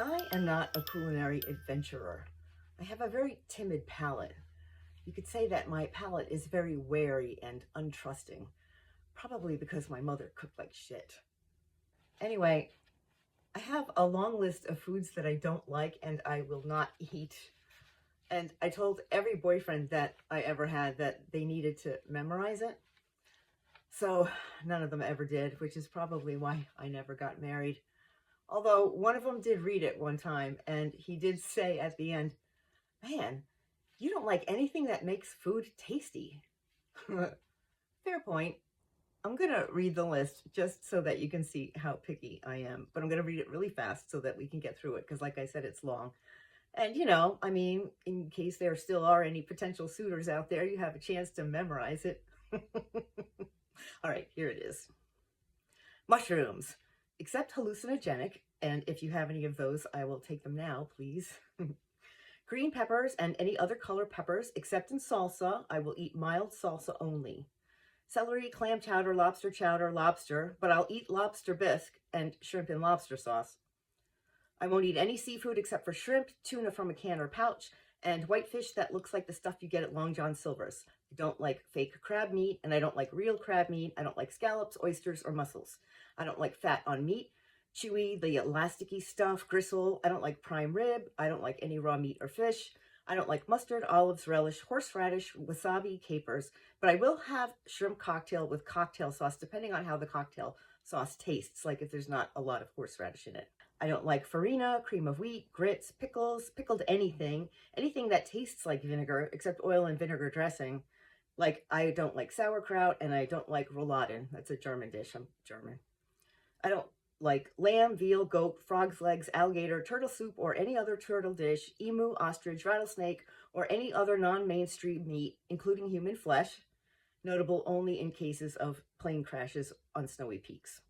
I am not a culinary adventurer. I have a very timid palate. You could say that my palate is very wary and untrusting, probably because my mother cooked like shit. Anyway, I have a long list of foods that I don't like and I will not eat. And I told every boyfriend that I ever had that they needed to memorize it. So none of them ever did, which is probably why I never got married. Although one of them did read it one time, and he did say at the end, "Man, you don't like anything that makes food tasty." Fair point. I'm going to read the list just so that you can see how picky I am. But I'm going to read it really fast so that we can get through it because, like I said, it's long. And, in case there still are any potential suitors out there, you have a chance to memorize it. All right, here it is. Mushrooms, except hallucinogenic. And if you have any of those, I will take them now, please. Green peppers and any other color peppers, except in salsa. I will eat mild salsa only. Celery, clam chowder, lobster, but I'll eat lobster bisque and shrimp in lobster sauce. I won't eat any seafood except for shrimp, tuna from a can or pouch, and whitefish that looks like the stuff you get at Long John Silver's. I don't like fake crab meat, and I don't like real crab meat. I don't like scallops, oysters, or mussels. I don't like fat on meat, chewy, the elasticy stuff, gristle. I don't like prime rib. I don't like any raw meat or fish. I don't like mustard, olives, relish, horseradish, wasabi, capers, but I will have shrimp cocktail with cocktail sauce, depending on how the cocktail sauce tastes, like if there's not a lot of horseradish in it. I don't like farina, cream of wheat, grits, pickles, pickled anything that tastes like vinegar, except oil and vinegar dressing. Like, I don't like sauerkraut, and I don't like rouladen. That's a German dish. I'm German. I don't like lamb, veal, goat, frog's legs, alligator, turtle soup, or any other turtle dish, emu, ostrich, rattlesnake, or any other non-mainstream meat, including human flesh, notable only in cases of plane crashes on snowy peaks.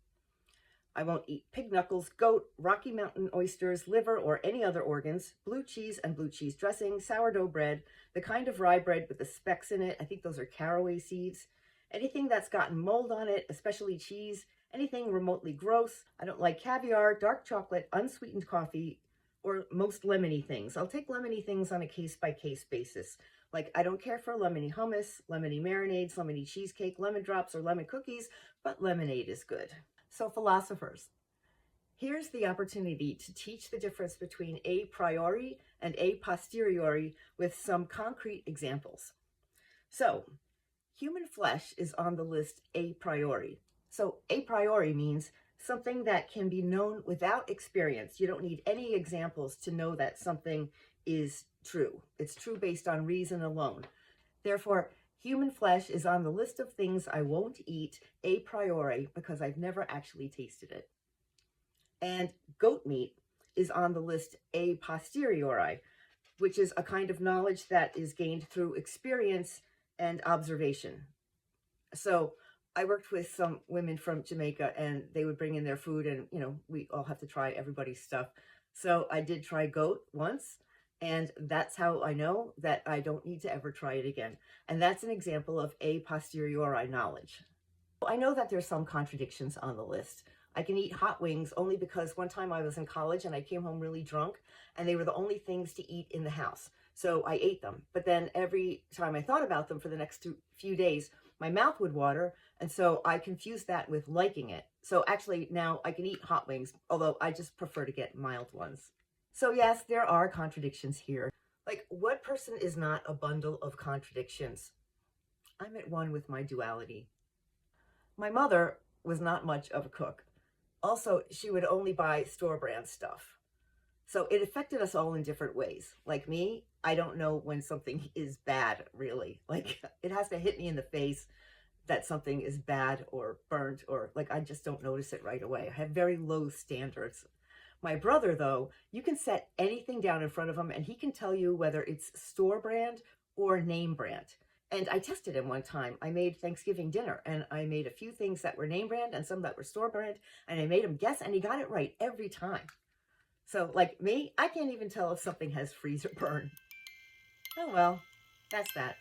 I won't eat pig knuckles, goat, Rocky Mountain oysters, liver, or any other organs, blue cheese and blue cheese dressing, sourdough bread, the kind of rye bread with the specks in it. I think those are caraway seeds. Anything that's gotten mold on it, especially cheese, anything remotely gross. I don't like caviar, dark chocolate, unsweetened coffee, or most lemony things. I'll take lemony things on a case-by-case basis. Like, I don't care for lemony hummus, lemony marinades, lemony cheesecake, lemon drops, or lemon cookies, but lemonade is good. So philosophers, here's the opportunity to teach the difference between a priori and a posteriori with some concrete examples. So, human flesh is on the list a priori. So a priori means something that can be known without experience. You don't need any examples to know that something is true. It's true based on reason alone. Therefore, human flesh is on the list of things I won't eat a priori because I've never actually tasted it. And goat meat is on the list a posteriori, which is a kind of knowledge that is gained through experience and observation. So I worked with some women from Jamaica, and they would bring in their food, and we all have to try everybody's stuff. So I did try goat once, and that's how I know that I don't need to ever try it again. And that's an example of a posteriori knowledge. I know that there's some contradictions on the list. I can eat hot wings only because one time I was in college and I came home really drunk, and they were the only things to eat in the house. So I ate them. But then every time I thought about them for the next few days, my mouth would water, and so I confused that with liking it. So actually now I can eat hot wings, although I just prefer to get mild ones. So yes, there are contradictions here. Like, what person is not a bundle of contradictions? I'm at one with my duality. My mother was not much of a cook. Also, she would only buy store brand stuff. So it affected us all in different ways. Like me, I don't know when something is bad, really. Like, it has to hit me in the face that something is bad or burnt, or like, I just don't notice it right away. I have very low standards. My brother, though, you can set anything down in front of him and he can tell you whether it's store brand or name brand. And I tested him one time. I made Thanksgiving dinner, and I made a few things that were name brand and some that were store brand, and I made him guess, and he got it right every time. So, like me, I can't even tell if something has freeze or burn. Oh well, that's that.